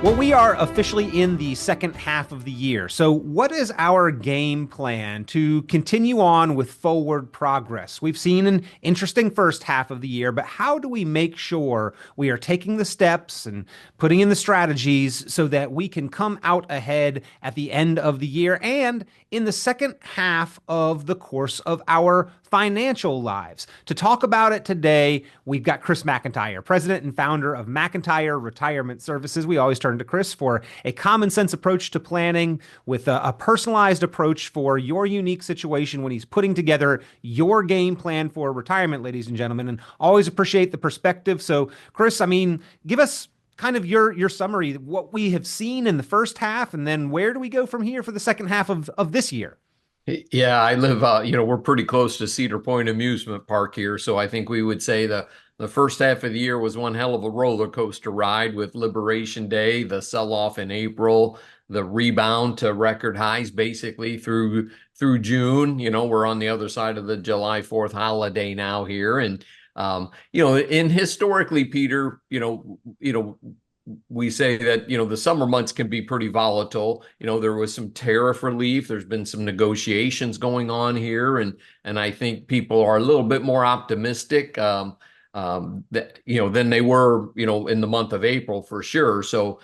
Well, we are officially in the second half of the year. So, what is our game plan to continue on with forward progress? We've seen an interesting first half of the year, but how do we make sure we are taking the steps and putting in the strategies so that we can come out ahead at the end of the year and in the second half of the course of our financial lives? To talk about it today, we've got Chris McIntire, president and founder of McIntire Retirement Services. We always turn to Chris for a common sense approach to planning with a personalized approach for your unique situation when he's putting together your game plan for retirement, ladies and gentlemen, and always appreciate the perspective. So, Chris, give us kind of your summary, what we have seen in the first half, and then where do we go from here for the second half of this year? Yeah, I live, we're pretty close to Cedar Point Amusement Park here. So I think we would say the first half of the year was one hell of a roller coaster ride with Liberation Day, the sell-off in April, the rebound to record highs basically through June. We're on the other side of the July 4th holiday now here. And and historically, Peter, we say that the summer months can be pretty volatile. There was some tariff relief. There's been some negotiations going on here, and I think people are a little bit more optimistic that than they were in the month of April for sure. So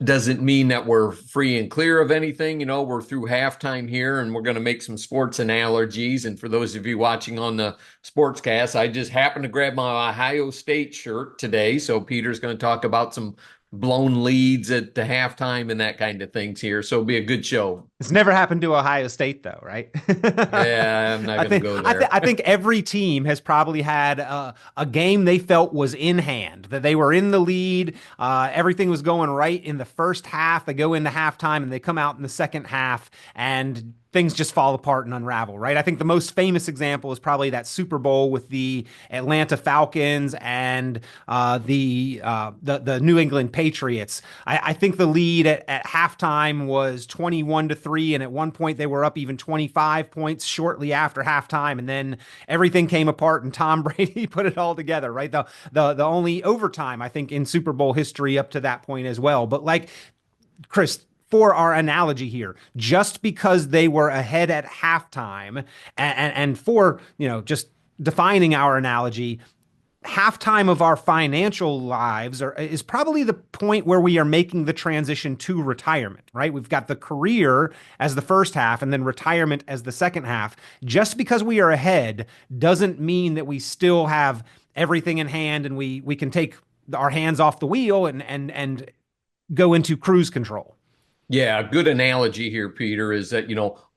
doesn't mean that we're free and clear of anything. We're through halftime here and we're going to make some sports analogies. And for those of you watching on the sportscast, I just happened to grab my Ohio State shirt today. So Peter's going to talk about some blown leads at the halftime and that kind of things here. So it'll be a good show. It's never happened to Ohio State, though, right? Yeah, I'm not I going to think go there. I think every team has probably had a game they felt was in hand, that they were in the lead. Everything was going right in the first half. They go into halftime and they come out in the second half, and things just fall apart and unravel, right? I think the most famous example is probably that Super Bowl with the Atlanta Falcons and the New England Patriots. I think the lead at halftime was 21-3, and at one point they were up even 25 points shortly after halftime, and then everything came apart and Tom Brady put it all together, right? The only overtime I think in Super Bowl history up to that point as well. But like Chris, for our analogy here, just because they were ahead at halftime, and for, just defining our analogy, halftime of our financial lives is probably the point where we are making the transition to retirement, right? We've got the career as the first half and then retirement as the second half. Just because we are ahead doesn't mean that we still have everything in hand and we can take our hands off the wheel and go into cruise control. Yeah, a good analogy here, Peter, is that,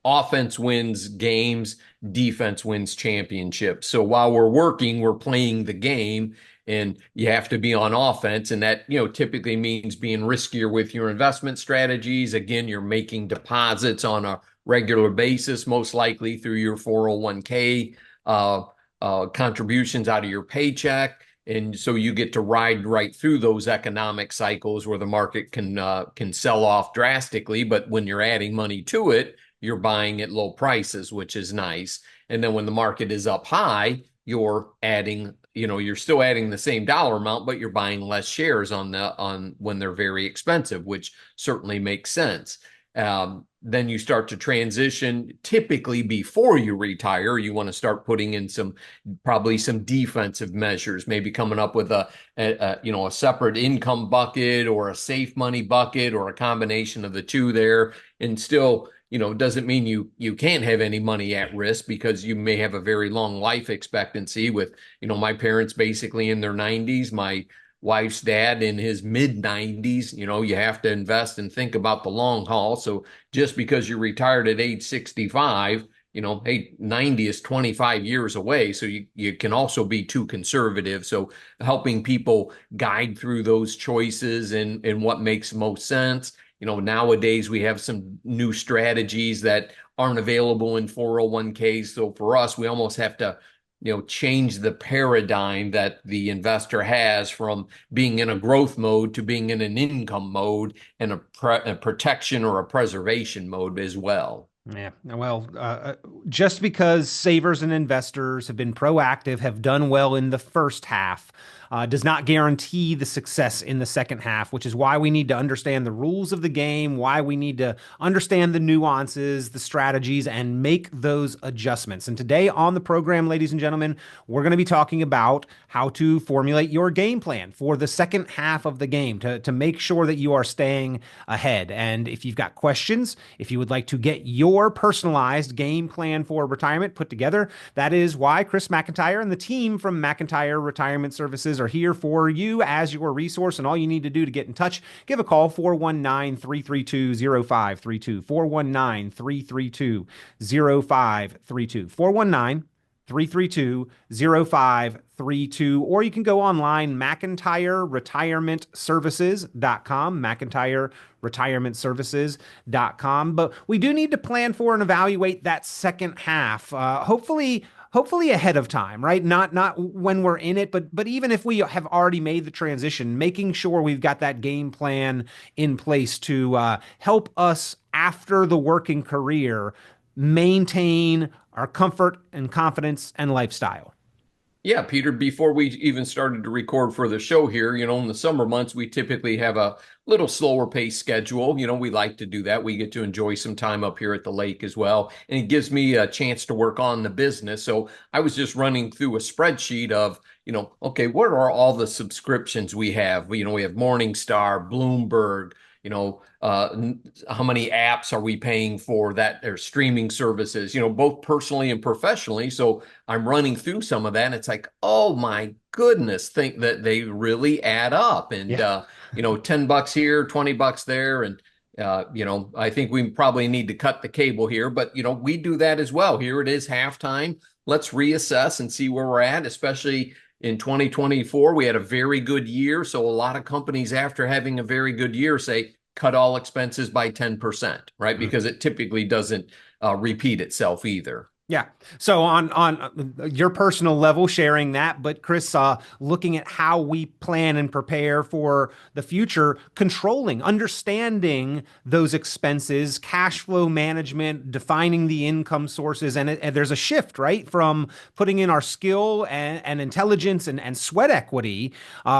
offense wins games, defense wins championships. So while we're working, we're playing the game, and you have to be on offense. And that, typically means being riskier with your investment strategies. Again, you're making deposits on a regular basis, most likely through your 401k contributions out of your paycheck. And so you get to ride right through those economic cycles where the market can sell off drastically. But when you're adding money to it, you're buying at low prices, which is nice. And then when the market is up high, you're adding, you're still adding the same dollar amount, but you're buying less shares on when they're very expensive, which certainly makes sense. Then you start to transition. Typically before you retire, you want to start putting in probably some defensive measures, maybe coming up with a separate income bucket or a safe money bucket or a combination of the two there. And still, doesn't mean you can't have any money at risk, because you may have a very long life expectancy with, my parents basically in their 90s, my wife's dad in his mid 90s. You have to invest and think about the long haul. So just because you retired at age 65, hey, 90 is 25 years away. So you can also be too conservative. So helping people guide through those choices and what makes most sense. Nowadays we have some new strategies that aren't available in 401ks. So for us, we almost have to change the paradigm that the investor has from being in a growth mode to being in an income mode and a protection or a preservation mode as well. Yeah. Well, just because savers and investors have been proactive, have done well in the first half, does not guarantee the success in the second half, which is why we need to understand the rules of the game, why we need to understand the nuances, the strategies, and make those adjustments. And today on the program, ladies and gentlemen, we're going to be talking about how to formulate your game plan for the second half of the game to make sure that you are staying ahead. And if you've got questions, if you would like to get your personalized game plan for retirement put together, that is why Chris McIntire and the team from McIntire Retirement Services are here for you as your resource. And all you need to do to get in touch, give a call 419 332 0532. 419 332 0532. 419 332 0532, or you can go online, McIntyreRetirementServices.com, McIntyreRetirementServices.com. But we do need to plan for and evaluate that second half, hopefully ahead of time, right? Not when we're in it, but even if we have already made the transition, making sure we've got that game plan in place to help us after the working career maintain our comfort and confidence and lifestyle. Yeah, Peter, before we even started to record for the show here, in the summer months, we typically have a little slower pace schedule. We like to do that. We get to enjoy some time up here at the lake as well. And it gives me a chance to work on the business. So I was just running through a spreadsheet of, okay, what are all the subscriptions we have? We have Morningstar, Bloomberg, how many apps are we paying for that or streaming services, both personally and professionally. So I'm running through some of that and it's like, oh my goodness, think that they really add up. And, Yeah. $10 here, $20 there. And, I think we probably need to cut the cable here, but, we do that as well. Here it is halftime. Let's reassess and see where we're at, especially in 2024. We had a very good year. So a lot of companies after having a very good year say, cut all expenses by 10%, right? Because it typically doesn't repeat itself either. Yeah. So on your personal level, sharing that, but Chris, looking at how we plan and prepare for the future, controlling, understanding those expenses, cash flow management, defining the income sources, and there's a shift, right, from putting in our skill and intelligence and sweat equity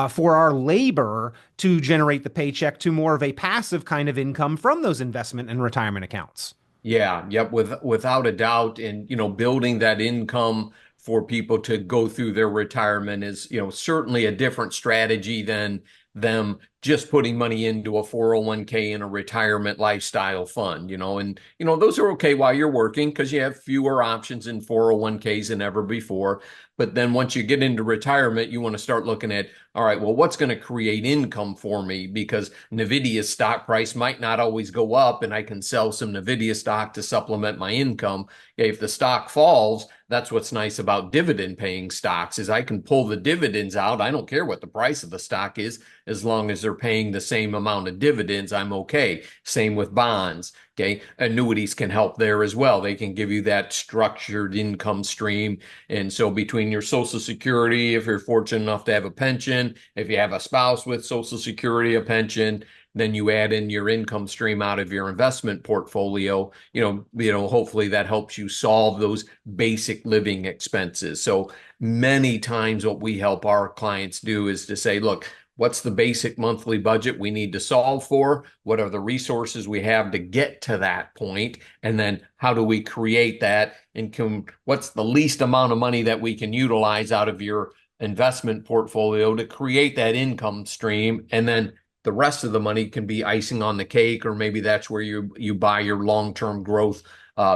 for our labor to generate the paycheck to more of a passive kind of income from those investment and retirement accounts. Yeah, yep, without a doubt. And, building that income for people to go through their retirement is, certainly a different strategy than them just putting money into a 401k and a retirement lifestyle fund, and, those are okay while you're working because you have fewer options in 401ks than ever before. But then once you get into retirement, you want to start looking at, all right, well, what's going to create income for me? Because Nvidia's stock price might not always go up and I can sell some Nvidia stock to supplement my income. If the stock falls, that's what's nice about dividend paying stocks is I can pull the dividends out. I don't care what the price of the stock is, as long as they're paying the same amount of dividends, I'm okay. Same with bonds. Okay. Annuities can help there as well. They can give you that structured income stream. And so between your Social Security, if you're fortunate enough to have a pension, if you have a spouse with Social Security, a pension, then you add in your income stream out of your investment portfolio, hopefully that helps you solve those basic living expenses. So many times what we help our clients do is to say, look, what's the basic monthly budget we need to solve for? What are the resources we have to get to that point? And then how do we create that income? What's the least amount of money that we can utilize out of your investment portfolio to create that income stream? And then the rest of the money can be icing on the cake, or maybe that's where you buy your long-term growth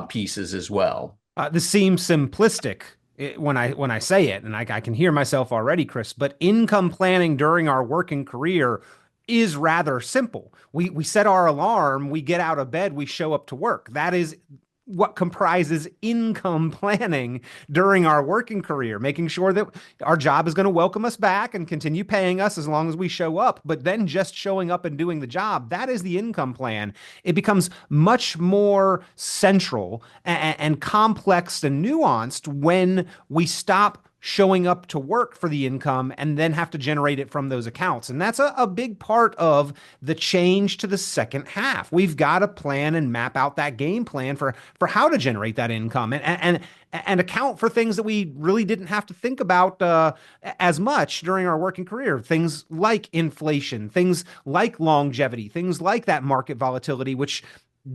pieces as well. This seems simplistic when I say it, and I can hear myself already, Chris. But income planning during our working career is rather simple. We set our alarm, we get out of bed, we show up to work. That is what comprises income planning during our working career, making sure that our job is going to welcome us back and continue paying us as long as we show up. But then just showing up and doing the job, that is the income plan. It becomes much more central and complex and nuanced when we stop showing up to work for the income and then have to generate it from those accounts. And that's a big part of the change to the second half. We've got to plan and map out that game plan for how to generate that income and account for things that we really didn't have to think about as much during our working career. Things like inflation, things like longevity, things like that market volatility, which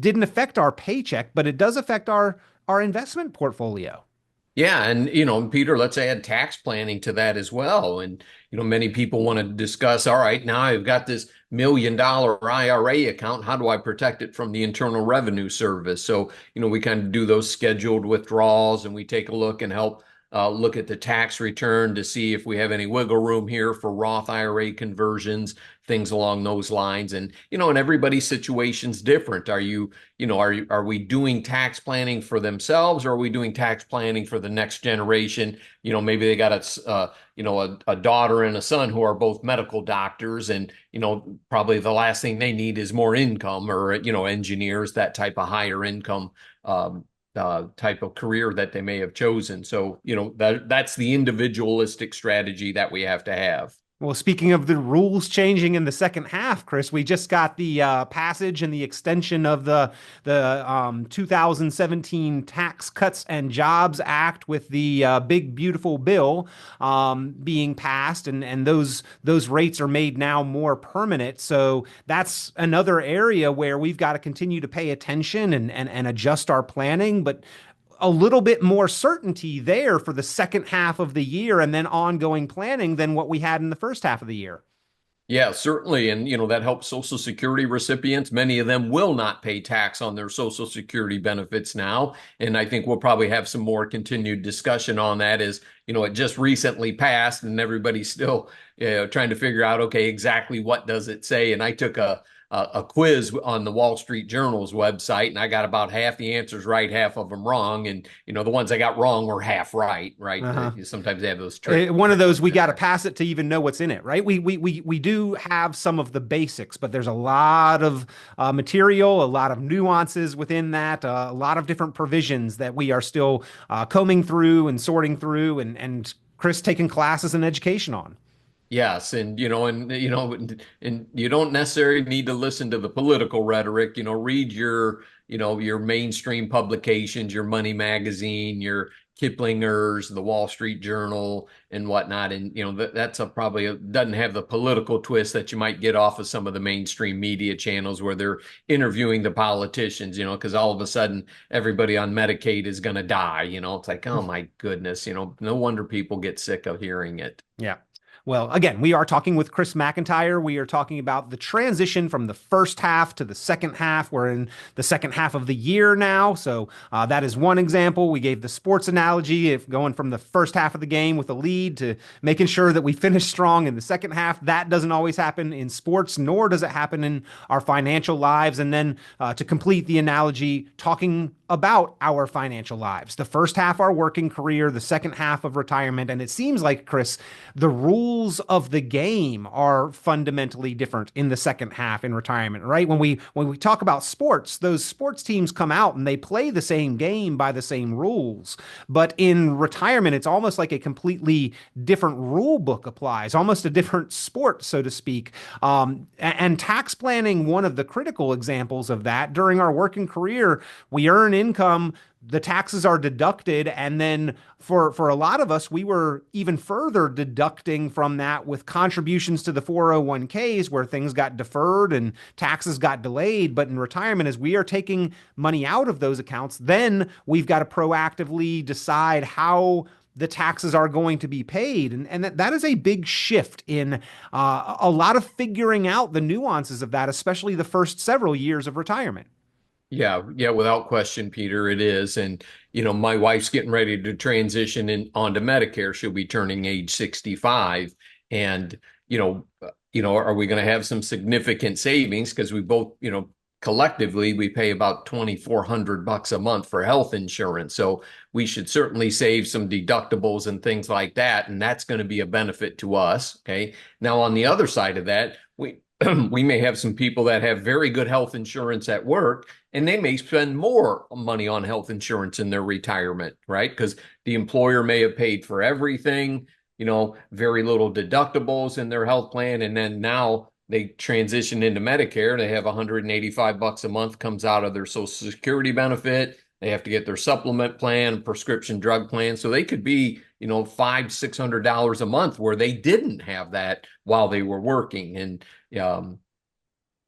didn't affect our paycheck, but it does affect our investment portfolio. Yeah, and Peter, let's add tax planning to that as well. And many people want to discuss, all right, now I've got this $1 million IRA account. How do I protect it from the Internal Revenue Service? So, we kind of do those scheduled withdrawals and we take a look and help look at the tax return to see if we have any wiggle room here for Roth IRA conversions, things along those lines. And everybody's situation's different. Are we doing tax planning for themselves, or are we doing tax planning for the next generation? Maybe they got a daughter and a son who are both medical doctors, and probably the last thing they need is more income, or engineers, that type of higher income type of career that they may have chosen. So, that's the individualistic strategy that we have to have. Well, speaking of the rules changing in the second half, Chris, we just got the passage and the extension of the 2017 Tax Cuts and Jobs Act with the big beautiful bill being passed, and those rates are made now more permanent. So that's another area where we've got to continue to pay attention and adjust our planning, but a little bit more certainty there for the second half of the year and then ongoing planning than what we had in the first half of the year. Yeah, certainly. And, that helps Social Security recipients. Many of them will not pay tax on their Social Security benefits now. And I think we'll probably have some more continued discussion on that as, it just recently passed and everybody's still trying to figure out, okay, exactly what does it say? And I took a quiz on the Wall Street Journal's website, and I got about half the answers right, half of them wrong. And the ones I got wrong were half right. Uh-huh. Sometimes they have those One of those, tricks we in got to there. pass it to even know what's in it, right? We do have some of the basics, but there's a lot of material, a lot of nuances within that, a lot of different provisions that we are still combing through and sorting through, and Chris taking classes and education on. Yes, and you don't necessarily need to listen to the political rhetoric. Read your mainstream publications, your Money Magazine, your Kiplinger's, the Wall Street Journal, and whatnot. And that's doesn't have the political twist that you might get off of some of the mainstream media channels where they're interviewing the politicians. Because all of a sudden everybody on Medicaid is going to die. It's like, oh my goodness. No wonder people get sick of hearing it. Yeah. Well, again, we are talking with Chris McIntire. We are talking about the transition from the first half to the second half. We're in the second half of the year now. So that is one example. We gave the sports analogy of going from the first half of the game with a lead to making sure that we finish strong in the second half. That doesn't always happen in sports, nor does it happen in our financial lives. And then to complete the analogy, talking about our financial lives. The first half, our working career, the second half of retirement. And it seems like, Chris, the rules of the game are fundamentally different in the second half in retirement, right? When we talk about sports, those sports teams come out and they play the same game by the same rules. But in retirement, it's almost like a completely different rule book applies, almost a different sport, so to speak. And tax planning, one of the critical examples of that. During our working career, we earn income, the taxes are deducted, and then for a lot of us, we were even further deducting from that with contributions to the 401ks where things got deferred and taxes got delayed. But in retirement, as we are taking money out of those accounts, then we've got to proactively decide how the taxes are going to be paid. And that is a big shift in a lot of figuring out the nuances of that, especially the first several years of retirement. Yeah, without question, Peter, it is. And, my wife's getting ready to transition onto Medicare. She'll be turning age 65. And, are we going to have some significant savings? Because we both, collectively, we pay about $2,400 a month for health insurance. So we should certainly save some deductibles and things like that. And that's going to be a benefit to us. Okay. Now, on the other side of that, we may have some people that have very good health insurance at work, and they may spend more money on health insurance in their retirement, right? Because the employer may have paid for everything, very little deductibles in their health plan. And then now they transition into Medicare. They have $185 a month comes out of their Social Security benefit. They have to get their supplement plan, prescription drug plan. So they could be, $500-600 a month where they didn't have that while they were working. Um,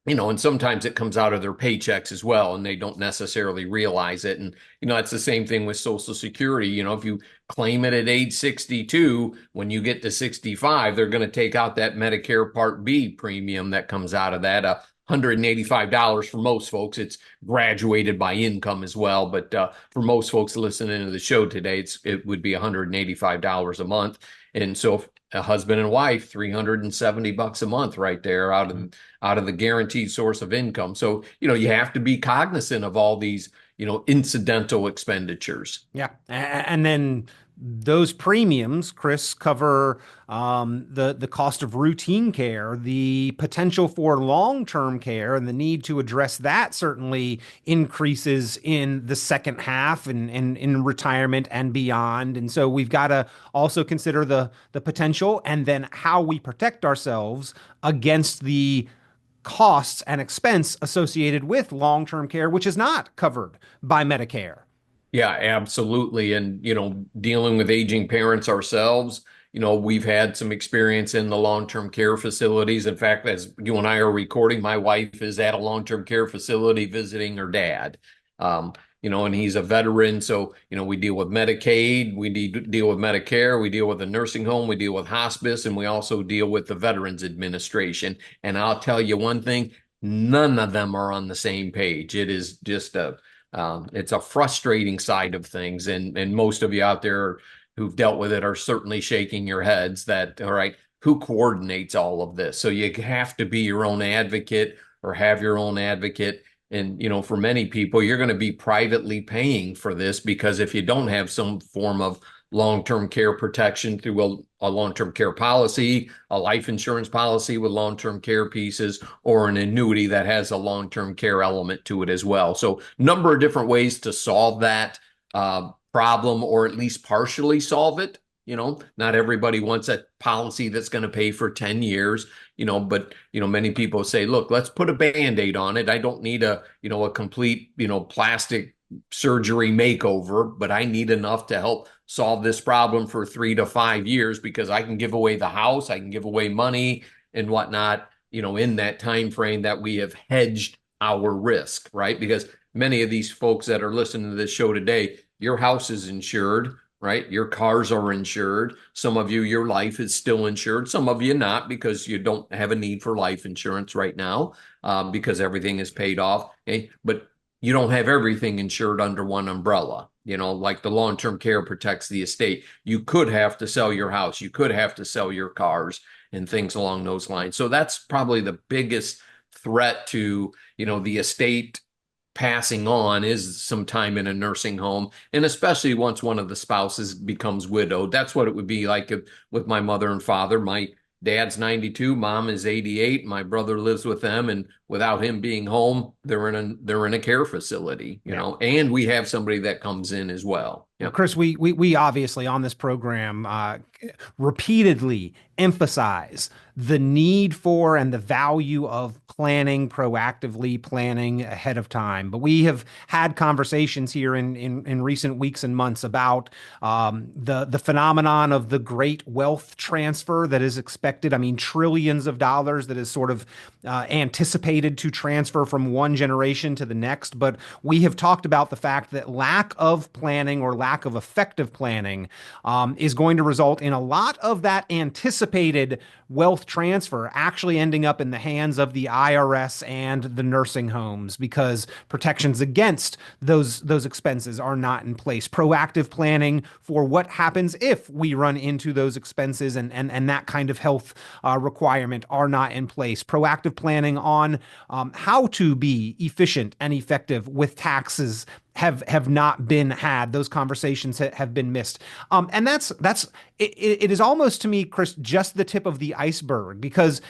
and sometimes it comes out of their paychecks as well, and they don't necessarily realize it. And, it's the same thing with Social Security. If you claim it at age 62, when you get to 65, they're going to take out that Medicare Part B premium that comes out of that. $185 for most folks. It's graduated by income as well. But for most folks listening to the show today, it would be $185 a month. And so a husband and wife, $370 a month right there out of the guaranteed source of income. So, you have to be cognizant of all these, incidental expenditures. Yeah. And then those premiums, Chris, cover the cost of routine care, the potential for long-term care, and the need to address that certainly increases in the second half and in retirement and beyond. And so we've got to also consider the potential and then how we protect ourselves against the costs and expense associated with long-term care, which is not covered by Medicare. Yeah, absolutely. And, dealing with aging parents ourselves, we've had some experience in the long-term care facilities. In fact, as you and I are recording, my wife is at a long-term care facility visiting her dad. And he's a veteran. So, we deal with Medicaid, deal with Medicare, we deal with the nursing home, we deal with hospice, and we also deal with the Veterans Administration. And I'll tell you one thing, none of them are on the same page. It is just it's a frustrating side of things. And most of you out there who've dealt with it are certainly shaking your heads that, all right, who coordinates all of this? So you have to be your own advocate or have your own advocate. And, for many people, you're going to be privately paying for this because if you don't have some form of long-term care protection through a long-term care policy, a life insurance policy with long-term care pieces, or an annuity that has a long-term care element to it as well. So number of different ways to solve that problem, or at least partially solve it. Not everybody wants a policy that's going to pay for 10 years, but, many people say, look, let's put a Band-Aid on it. I don't need a complete, plastic surgery makeover, but I need enough to help solve this problem for 3 to 5 years because I can give away the house, I can give away money and whatnot, in that time frame that we have hedged our risk, right? Because many of these folks that are listening to this show today, your house is insured, right? Your cars are insured. Some of you, your life is still insured. Some of you not because you don't have a need for life insurance right now because everything is paid off. Okay? But you don't have everything insured under one umbrella. Like the long-term care protects the estate. You could have to sell your house. You could have to sell your cars and things along those lines. So that's probably the biggest threat to, the estate passing on is some time in a nursing home. And especially once one of the spouses becomes widowed. That's what it would be like with my mother and father. My dad's 92, mom is 88. My brother lives with them, and without him being home, they're in a care facility, and we have somebody that comes in as well. Yeah. Chris, we obviously on this program repeatedly emphasize the need for and the value of planning, proactively planning ahead of time. But we have had conversations here in recent weeks and months about the phenomenon of the great wealth transfer that is expected. I mean, trillions of dollars that is sort of anticipated to transfer from one generation to the next. But we have talked about the fact that lack of planning or lack of effective planning is going to result in a lot of that anticipated wealth transfer actually ending up in the hands of the IRS and the nursing homes because protections against those expenses are not in place. Proactive planning for what happens if we run into those expenses and that kind of health requirement are not in place. Proactive planning on how to be efficient and effective with taxes have not been had. Those conversations have been missed. And it is almost to me, Chris, just the tip of the iceberg because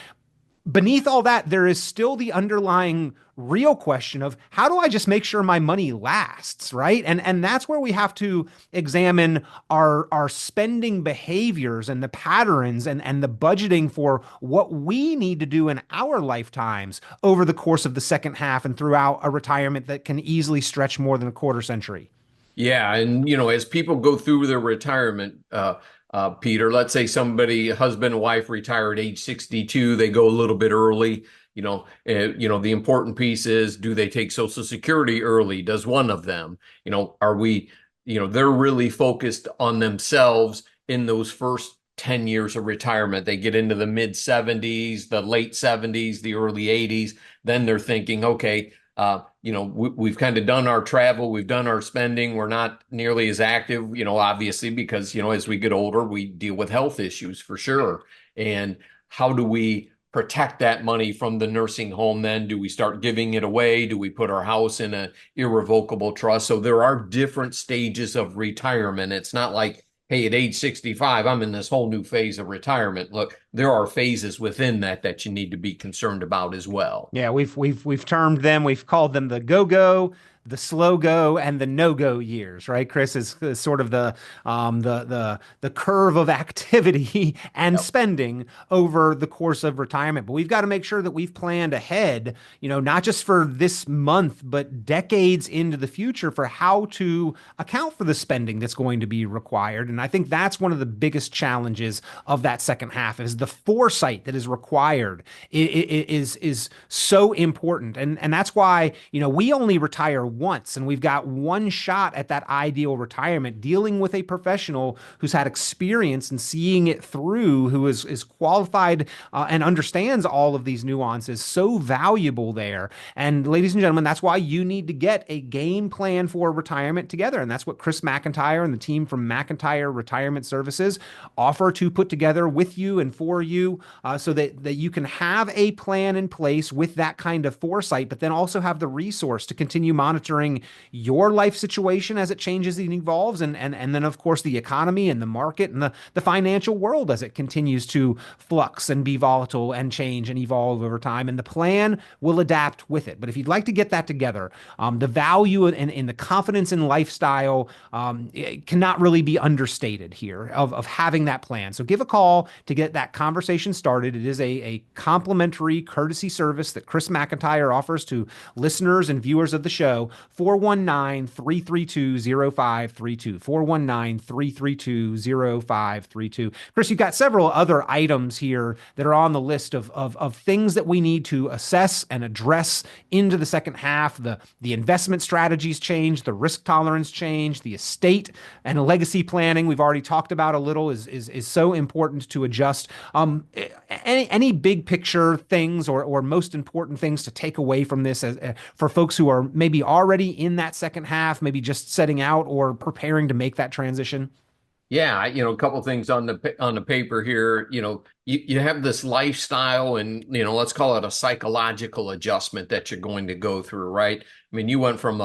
beneath all that, there is still the underlying real question of how do I just make sure my money lasts, right? And that's where we have to examine our spending behaviors and the patterns and the budgeting for what we need to do in our lifetimes over the course of the second half and throughout a retirement that can easily stretch more than a quarter century. Yeah, and as people go through their retirement, Peter, let's say somebody, husband and wife, retire at age 62, they go a little bit early. The important piece is, do they take Social Security early? Does one of them? Are we? They're really focused on themselves in those first 10 years of retirement. They get into the mid 70s, the late 70s, the early 80s. Then they're thinking, okay, we've kind of done our travel, we've done our spending. We're not nearly as active, obviously, because, as we get older, we deal with health issues for sure. And how do we protect that money from the nursing home then? Do we start giving it away? Do we put our house in an irrevocable trust? So there are different stages of retirement. It's not like, hey, at age 65, I'm in this whole new phase of retirement. Look, there are phases within that you need to be concerned about as well. Yeah, we've termed them, we've called them the go-go, the slow go, and the no-go years, right? Chris is sort of the curve of activity and Yep. spending over the course of retirement. But we've got to make sure that we've planned ahead, not just for this month, but decades into the future for how to account for the spending that's going to be required. And I think that's one of the biggest challenges of that second half is the foresight that is required is so important. And that's why, we only retire once and we've got one shot at that ideal retirement dealing with a professional who's had experience and seeing it through, who is qualified and understands all of these nuances, so valuable there. And ladies and gentlemen, that's why you need to get a game plan for retirement together. And that's what Chris McIntire and the team from McIntire Retirement Services offer to put together with you and for you so that you can have a plan in place with that kind of foresight, but then also have the resource to continue monitoring your life situation as it changes and evolves, and then of course the economy and the market and the financial world as it continues to flux and be volatile and change and evolve over time. And the plan will adapt with it. But if you'd like to get that together, the value and the confidence in lifestyle it cannot really be understated here of having that plan. So give a call to get that conversation started. It is a complimentary courtesy service that Chris McIntire offers to listeners and viewers of the show. 419-332-0532. 419-332-0532. Chris, you've got several other items here that are on the list of things that we need to assess and address into the second half. The investment strategies change, the risk tolerance change, the estate and legacy planning we've already talked about a little is so important to adjust. Any big picture things or most important things to take away from this for folks who are maybe already in that second half, maybe just setting out or preparing to make that transition? Yeah, a couple things on the paper here. You have this lifestyle and let's call it a psychological adjustment that you're going to go through, right? I mean, you went from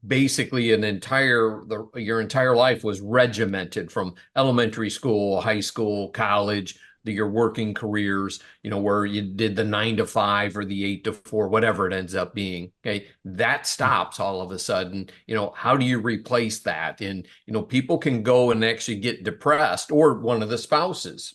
basically your entire life was regimented from elementary school, high school, college, your working careers, where you did the 9 to 5 or the 8 to 4, whatever it ends up being. Okay. That stops all of a sudden. How do you replace that? And, people can go and actually get depressed, or one of the spouses,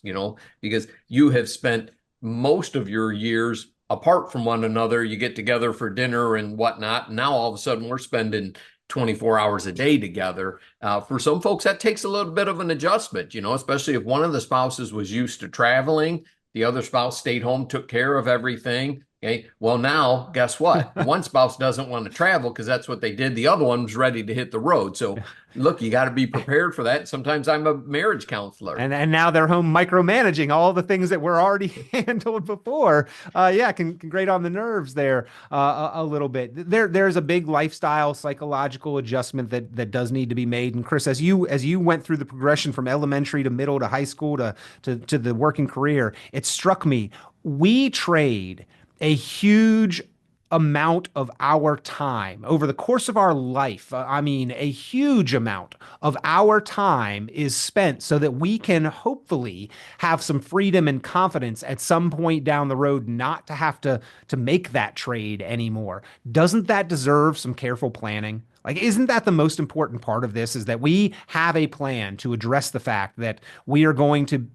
because you have spent most of your years apart from one another. You get together for dinner and whatnot. And now all of a sudden we're spending 24 hours a day together. For some folks, that takes a little bit of an adjustment, especially if one of the spouses was used to traveling, the other spouse stayed home, took care of everything. Okay. Well, now guess what? One spouse doesn't want to travel because that's what they did. The other one's ready to hit the road. So look, you got to be prepared for that. Sometimes I'm a marriage counselor. And now they're home micromanaging all the things that were already handled before. Yeah, can grate on the nerves there a little bit. There's a big lifestyle psychological adjustment that does need to be made. And Chris, as you went through the progression from elementary to middle to high school to the working career, it struck me we trade a huge amount of our time over the course of our life. I mean, a huge amount of our time is spent so that we can hopefully have some freedom and confidence at some point down the road not to have to make that trade anymore. Doesn't that deserve some careful planning? Like, isn't that the most important part of this, is that we have a plan to address the fact that we are going to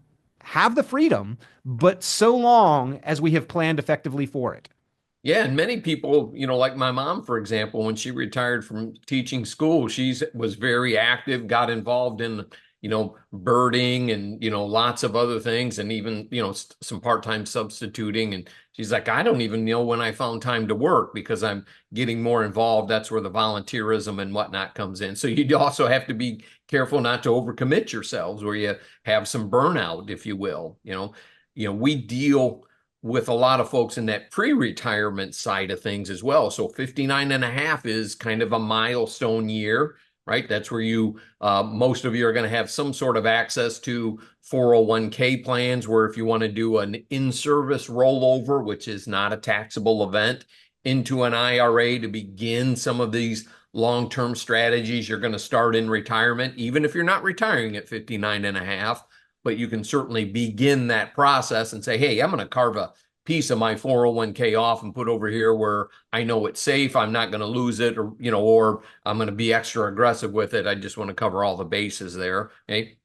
have the freedom, but so long as we have planned effectively for it. Yeah, and many people, like my mom, for example, when she retired from teaching school, she was very active, got involved in, birding and, lots of other things, and even, some part-time substituting. And she's like, I don't even know when I found time to work because I'm getting more involved. That's where the volunteerism and whatnot comes in. So you also have to be careful not to overcommit yourselves, where you have some burnout, if you will. We deal with a lot of folks in that pre-retirement side of things as well. So 59 and a half is kind of a milestone year, right? That's where most of you are going to have some sort of access to 401k plans, where if you want to do an in-service rollover, which is not a taxable event, into an IRA to begin some of these long-term strategies, you're going to start in retirement, even if you're not retiring at 59 and a half. But you can certainly begin that process and say, hey, I'm going to carve a piece of my 401k off and put over here where I know it's safe. I'm not going to lose it, or I'm going to be extra aggressive with it. I just want to cover all the bases there. Okay.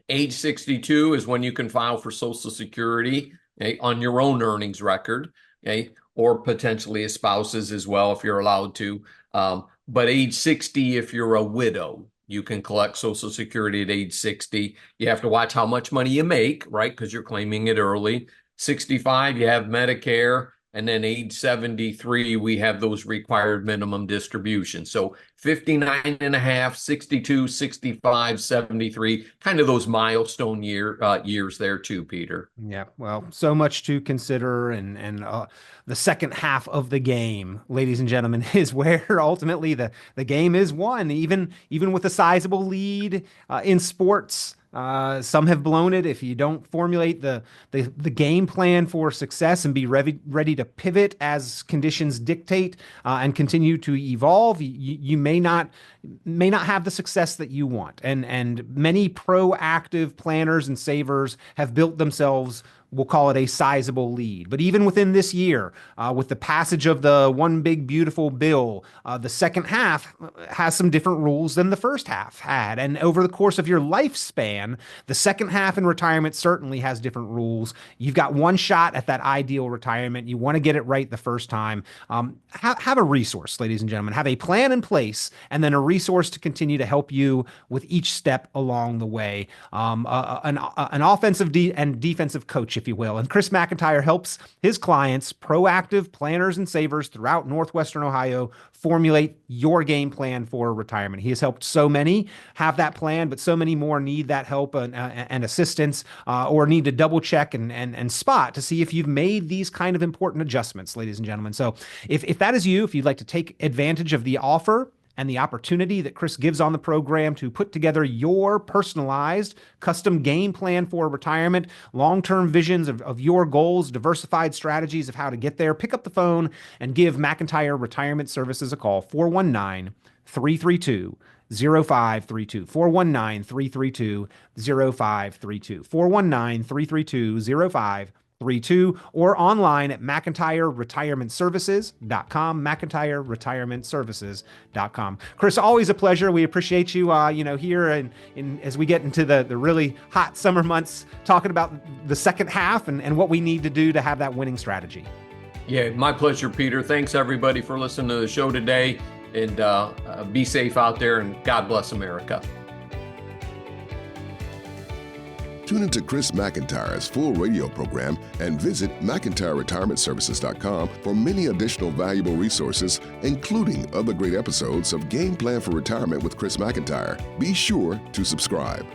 Age 62 is when you can file for Social Security, okay, on your own earnings record, okay, or potentially a spouse's as well if you're allowed to. But age 60, if you're a widow, you can collect Social Security at age 60. You have to watch how much money you make, right? Because you're claiming it early. 65, you have Medicare. And then age 73, we have those required minimum distributions. So 59 and a half, 62, 65, 73, kind of those milestone years there too, Peter. Yeah, well, so much to consider, and the second half of the game, ladies and gentlemen, is where ultimately the game is won. Even with a sizable lead in sports, some have blown it. If you don't formulate the game plan for success and be ready to pivot as conditions dictate and continue to evolve, you may not have the success that you want. And many proactive planners and savers have built themselves, we'll call it, a sizable lead. But even within this year, with the passage of the One Big Beautiful Bill, the second half has some different rules than the first half had. And over the course of your lifespan, the second half in retirement certainly has different rules. You've got one shot at that ideal retirement. You want to get it right the first time. Have a resource, ladies and gentlemen. Have a plan in place, and then a resource to continue to help you with each step along the way. An offensive and defensive coach, if you will. And Chris McIntire helps his clients, proactive planners and savers throughout Northwestern Ohio, formulate your game plan for retirement. He has helped so many have that plan, but so many more need that help and assistance, or need to double check and spot to see if you've made these kind of important adjustments, ladies and gentlemen. So if that is you, if you'd like to take advantage of the offer and the opportunity that Chris gives on the program to put together your personalized custom game plan for retirement, long-term visions of your goals, diversified strategies of how to get there, pick up the phone and give McIntire Retirement Services a call, 419-332-0532, 419-332-0532, 419-332-0532, or online at McIntyreRetirementServices.com, McIntyreRetirementServices.com. Chris, always a pleasure. We appreciate you, here as we get into the really hot summer months, talking about the second half and what we need to do to have that winning strategy. Yeah, my pleasure, Peter. Thanks everybody for listening to the show today, and be safe out there, and God bless America. Tune into Chris McIntyre's full radio program and visit McIntyreRetirementServices.com for many additional valuable resources, including other great episodes of Game Plan for Retirement with Chris McIntire. Be sure to subscribe.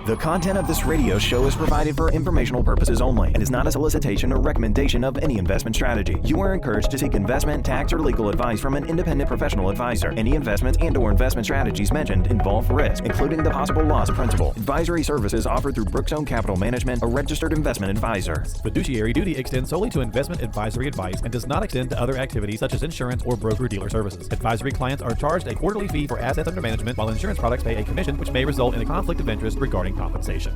The content of this radio show is provided for informational purposes only and is not a solicitation or recommendation of any investment strategy. You are encouraged to seek investment, tax, or legal advice from an independent professional advisor. Any investments and/or investment strategies mentioned involve risk, including the possible loss of principal. Advisory services offered through Brookstone Capital Management, a registered investment advisor. Fiduciary duty extends solely to investment advisory advice and does not extend to other activities such as insurance or broker-dealer services. Advisory clients are charged a quarterly fee for assets under management, while insurance products pay a commission, which may result in a conflict of interest regarding compensation.